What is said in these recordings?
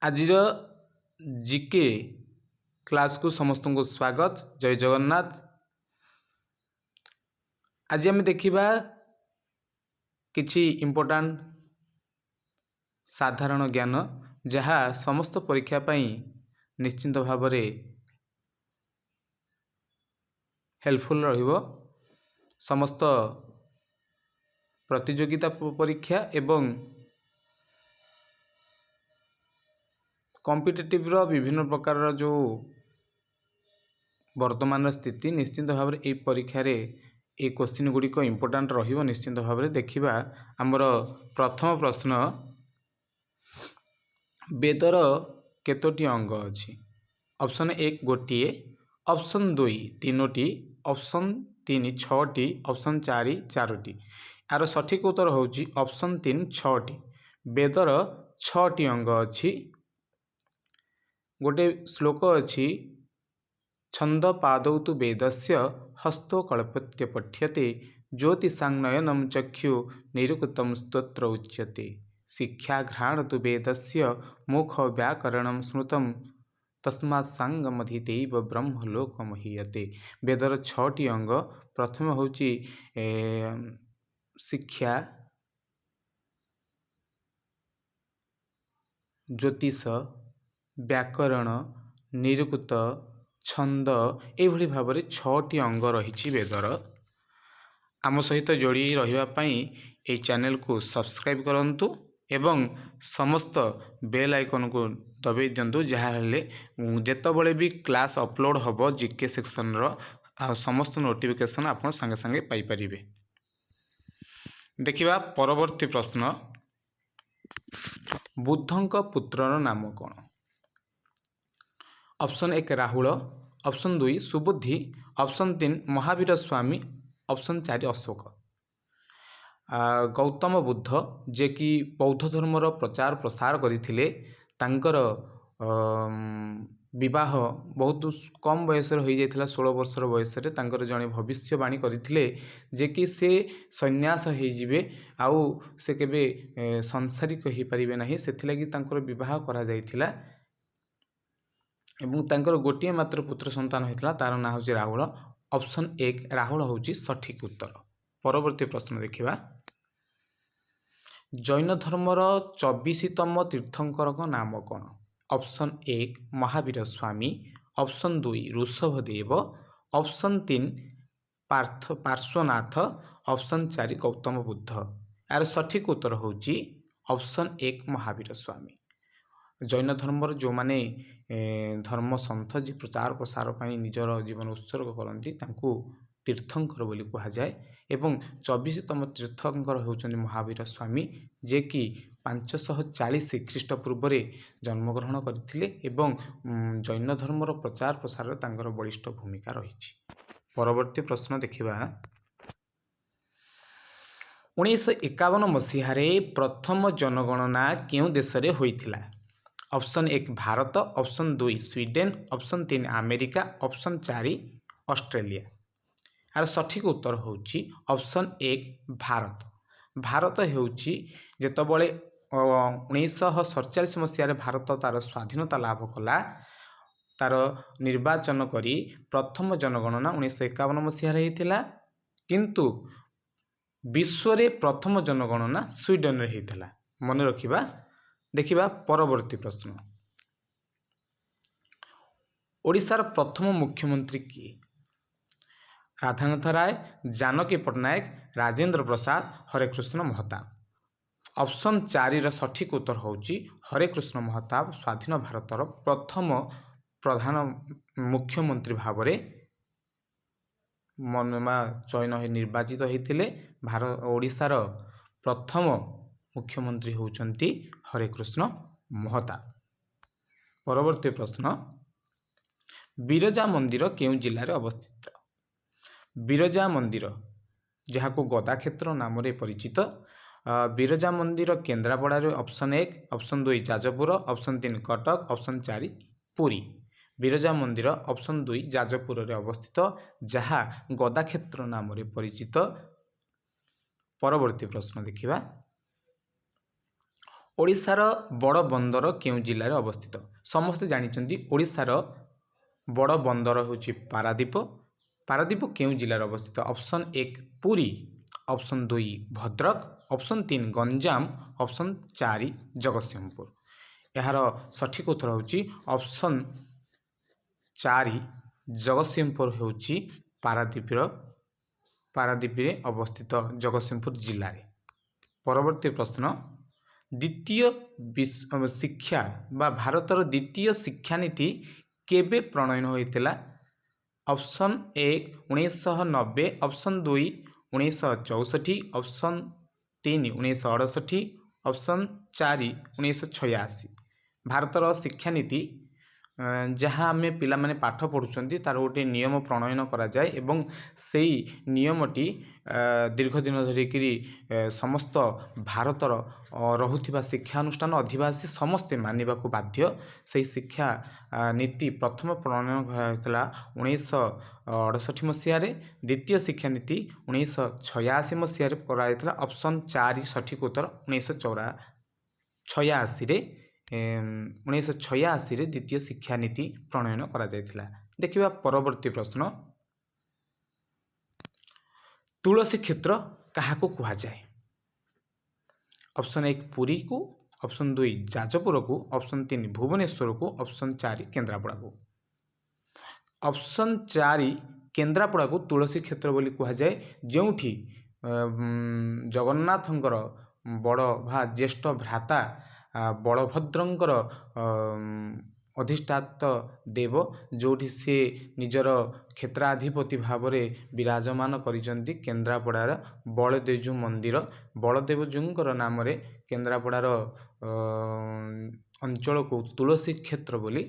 आजिर GK class को समस्त को स्वागत। जय जगन्नाथ। आज आम देखा किछि इम्पोर्टांट साधारण ज्ञान जहाँ समस्त परीक्षा पाई निश्चिंत भाव में हेल्पफुल रहिबो। समस्त प्रतियोगिता परीक्षा एवं कॉम्पिटिटिव रो विभिन्न प्रकार जो वर्तमान स्थिति निश्चिंत भाव में ये परीक्षा रे ये क्वेश्चन गुड़िक इम्पोर्टांट रहिबो। निश्चिंत भाव में देखिबा हमर प्रथम प्रश्न, वेदर केतोटी अंग अछि? ऑप्शन 1 गोटिए, ऑप्शन 2 तीनोटी, ऑप्शन 3 छटी, ऑप्शन 4 चारोटी। यार सठिक उत्तर होची ऑप्शन 3 छटी। वेदर 6टी अंग अछि। गोटे श्लोक अछि, छंद पादौ तु वेदस्य हस्तो कल्पत्य पठ्यते ज्योतिषांगनयनम चक्षु निरुक्तम स्तोत्र उच्यते शिक्षा घ्राण तु वेदस्य मुख व्याकरणम स्मृतम तस्मात् सांगमधिदैव ब्रह्मलोक महीयते। वेदर 6टी अंग। प्रथम होची शिक्षा, ज्योतिष, व्याकरण, निरुक्त, छंद एभली भाव में 6टी अंग रही वेदर। आम सहित जोड़ी रही ये चैनल को सब्सक्राइब करंतु एवं समस्त बेल आइकन को दबाई दिंतु, जहाँ जितेबले भी क्लास अपलोड हम जीके सेक्शन रो समस्त नोटिफिकेशन आप संगे संगे पाइपर। देखिबा परवर्ती प्रश्न, बुद्धंक पुत्रर नाम कौन? Option 1 Rahul, option 2 Subuddhi, option 3 Mahavir Swami, option 4 Ashoka. Gautam Buddha जे कि बौद्ध धर्मर प्रचार प्रसार करथिले, तांकर विवाह बहुत कम बयस हो जाइथिला, 16 वर्षर बयस रे तांकर जने भविष्यवाणी करथिले जे कि से सन्यास हो जिवे आउ से केबे संसारिक हो परिबे नाही। सेथिलागि तांकर विवाह करा जाइथिला एवं तांकर गोटिए मात्र पुत्र संतान होइथिला, तार ना होची राहुल। ऑप्शन 1 राहुल होची सठिक उत्तर। परवर्ती प्रश्न देखिबा, जैन धर्मर 24तम तीर्थंकर नाम कौन? Option 1 Mahavir Swami, option 2 Rishabhdev, option 3 Parshvanath, option 4 Gautam Buddha. यार सठिक उत्तर होची ऑप्शन 1 महावीर स्वामी। जैन धर्मर जो माने धर्म सन्थ जी प्रचार प्रसार पाई निजर जीवन उत्सर्ग करती तांकु तीर्थंकर बोली कहा जाए। एवं 24तम तीर्थंकर होउचंदी महावीर स्वामी, जे कि 540 ख्रीष्टपूर्व जन्मग्रहण करथिले एवं जैन धर्मर प्रचार प्रसार तांकर बलिष्ठ भूमिका रही। परवर्ती प्रश्न देखिबा, 1951 मसीह प्रथम जनगणना केउ देश रे होइथिला? Option 1 Bharat, option 2 Sweden, option 3 America, option 4 Australia. यार सठिक उत्तर होची ऑप्शन 1 भारत। भारत होची जेतबळे 1947 मसीह भारत तार स्वाधीनता लाभ कला, तार निर्वाचन करी प्रथम जनगणना 1951 मसीह होइथिला, किंतु विश्व रे प्रथम जनगणना स्वीडेन रे होइथिला। मन रखिबा। देखिबा परवर्ती प्रश्न, ओडिशार प्रथम मुख्यमंत्री किए? राधानाथ राय, जानकी पट्टनायक, राजेंद्र प्रसाद, हरेकृष्ण महताब। ऑप्शन 4 सठिक उत्तर होची हरेकृष्ण महताब स्वाधीन भारतर प्रथम प्रधान मुख्यमंत्री भाव मनोमा चयन निर्वाचित होते। भारत ओडिशार प्रथम मुख्यमंत्री होउचंती हरेकृष्ण महताब। परवर्ती प्रश्न, बिरजा मंदिर केउ जिल्ला रे अवस्थित? बिरजा मंदिर जहाँ को गदा क्षेत्र नाम रे परिचित। बिरजा मंदिर केन्द्रापड़ा रे। Option 1, option 2 Jajpur, option 3 Cuttack, option 4 Puri. Biraja मंदिर ऑप्शन 2 जाजपुर रे अवस्थित, जहाँ गदा क्षेत्र नाम रे परिचित। परवर्ती प्रश्न देखिबा, ଓଡ଼ିଶାର ବଡ଼ ବନ୍ଦର କେଉଁ ଜିଲ୍ଲାରେ ଅବସ୍ଥିତ? ସମସ୍ତେ ଜାଣିଛନ୍ତି ଓଡ଼ିଶାର ବଡ଼ ବନ୍ଦର ହେଉଛି ପାରାଦୀପ। ପାରାଦୀପ କେଉଁ ଜିଲ୍ଲାରେ ଅବସ୍ଥିତ? Option 1 Puri, option 2 Bhadrak, option 3 Ganjam, option 4 Jagatsinghpur. ଏହାର ସଠିକ୍ ଉତ୍ତର ହେଉଛି ଅପସନ୍ 4 ଜଗତସିଂହପୁର ହେଉଛି ପାରାଦୀପରେ ଅବସ୍ଥିତ ଜଗତସିଂହପୁର ଜିଲ୍ଲାରେ। ପରବର୍ତ୍ତୀ ପ୍ରଶ୍ନ, ଦ୍ୱିତୀୟ ଶିକ୍ଷା ବା ଭାରତର ଦ୍ୱିତୀୟ ଶିକ୍ଷାନୀତି କେବେ ପ୍ରଣୟନ ହୋଇଥିଲା? Option 1 1990, option 2 1964, option 3 1968, option 4 1986। ଭାରତର ଶିକ୍ଷାନୀତି ଯାହା ଆମେ ପିଲାମାନେ ପାଠ ପଢ଼ୁଛନ୍ତି ତାର ଗୋଟିଏ ନିୟମ ପ୍ରଣୟନ କରାଯାଏ ଏବଂ ସେଇ ନିୟମଟି ଦୀର୍ଘ ଦିନ ଧରିକିରି ସମସ୍ତ ଭାରତର ରହୁଥିବା ଶିକ୍ଷାନୁଷ୍ଠାନ ଅଧିବାସୀ ସମସ୍ତେ ମାନିବାକୁ ବାଧ୍ୟ। ସେହି ଶିକ୍ଷା ନୀତି ପ୍ରଥମ ପ୍ରଣୟନ ହୋଇଥିଲା 1968 ମସିହାରେ, ଦ୍ୱିତୀୟ ଶିକ୍ଷାନୀତି 1986 ମସିହାରେ କରାଯାଇଥିଲା। ଅପସନ୍ 4 ସଠିକ୍ ଉତ୍ତର। 1986ରେ ଦ୍ୱିତୀୟ ଶିକ୍ଷାନୀତି ପ୍ରଣୟନ କରାଯାଇଥିଲା। ଦେଖିବା ପରବର୍ତ୍ତୀ ପ୍ରଶ୍ନ, ତୁଳସୀ କ୍ଷେତ୍ର କାହାକୁ କୁହାଯାଏ? ଅପସନ୍ 1 ପୁରୀକୁ, ଅପସନ୍ 2 ଯାଜପୁରକୁ, ଅପସନ୍ 3 ଭୁବନେଶ୍ୱରକୁ, ଅପସନ୍ 4 କେନ୍ଦ୍ରାପଡ଼ାକୁ। ଅପସନ୍ 4 କେନ୍ଦ୍ରାପଡ଼ାକୁ ତୁଳସୀ କ୍ଷେତ୍ର ବୋଲି କୁହାଯାଏ, ଯେଉଁଠି ଜଗନ୍ନାଥଙ୍କର ବଡ଼ ବା ଜ୍ୟେଷ୍ଠ ଭ୍ରାତା ବଳଭଦ୍ରଙ୍କର ଅଧିଷ୍ଠାତ ଦେବ, ଯେଉଁଠି ସେ ନିଜର କ୍ଷେତ୍ରାଧିପତି ଭାବରେ ବିରାଜମାନ କରିଛନ୍ତି। କେନ୍ଦ୍ରାପଡ଼ାର ବଳଦେବଜୀଉ ମନ୍ଦିର, ବଳଦେବଜୀଉଙ୍କର ନାମରେ କେନ୍ଦ୍ରାପଡ଼ାର ଅଞ୍ଚଳକୁ ତୁଳସୀ କ୍ଷେତ୍ର ବୋଲି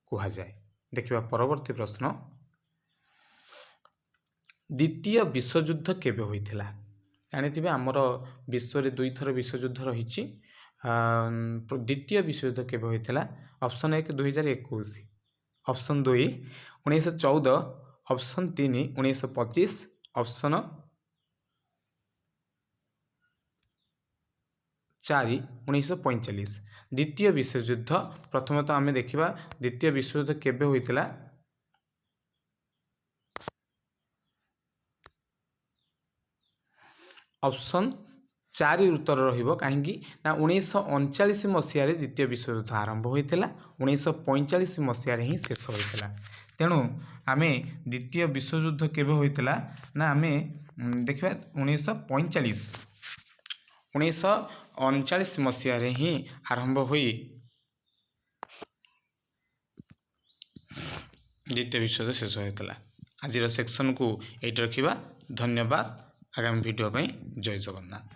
କୁହାଯାଏ। ଦେଖିବା ପରବର୍ତ୍ତୀ ପ୍ରଶ୍ନ, ଦ୍ୱିତୀୟ ବିଶ୍ୱଯୁଦ୍ଧ କେବେ ହୋଇଥିଲା? ଜାଣିଥିବେ ଆମର ବିଶ୍ୱରେ 2 ଥର ବିଶ୍ୱଯୁଦ୍ଧ ରହିଛି। ଦ୍ୱିତୀୟ ବିଶ୍ୱଯୁଦ୍ଧ କେବେ ହୋଇଥିଲା? Option 1 2021, option 2 1914, option 3 1925, option 4 1945। ଦ୍ୱିତୀୟ ବିଶ୍ୱଯୁଦ୍ଧ, ପ୍ରଥମତଃ ଆମେ ଦେଖିବା ଦ୍ୱିତୀୟ ବିଶ୍ୱଯୁଦ୍ଧ କେବେ ହୋଇଥିଲା। ଅପସନ୍ 4 ଉତ୍ତର ରହିବ। କାହିଁକି ନା 1939 ମସିହାରେ ଦ୍ୱିତୀୟ ବିଶ୍ୱଯୁଦ୍ଧ ଆରମ୍ଭ ହୋଇଥିଲା, 1945 ମସିହାରେ ହିଁ ଶେଷ ହୋଇଥିଲା। ତେଣୁ ଆମେ ଦ୍ୱିତୀୟ ବିଶ୍ୱଯୁଦ୍ଧ କେବେ ହୋଇଥିଲା ନା ଆମେ ଦେଖିବା 1939 ମସିହାରେ ହିଁ ଆରମ୍ଭ ହୋଇ ଦ୍ୱିତୀୟ ବିଶ୍ୱଯୁଦ୍ଧ ଶେଷ ହୋଇଥିଲା। ଆଜିର ସେକ୍ସନକୁ ଏଇଠି ରଖିବା। ଧନ୍ୟବାଦ। ଆଗାମୀ ଭିଡ଼ିଓ ପାଇଁ ଜୟ ଜଗନ୍ନାଥ।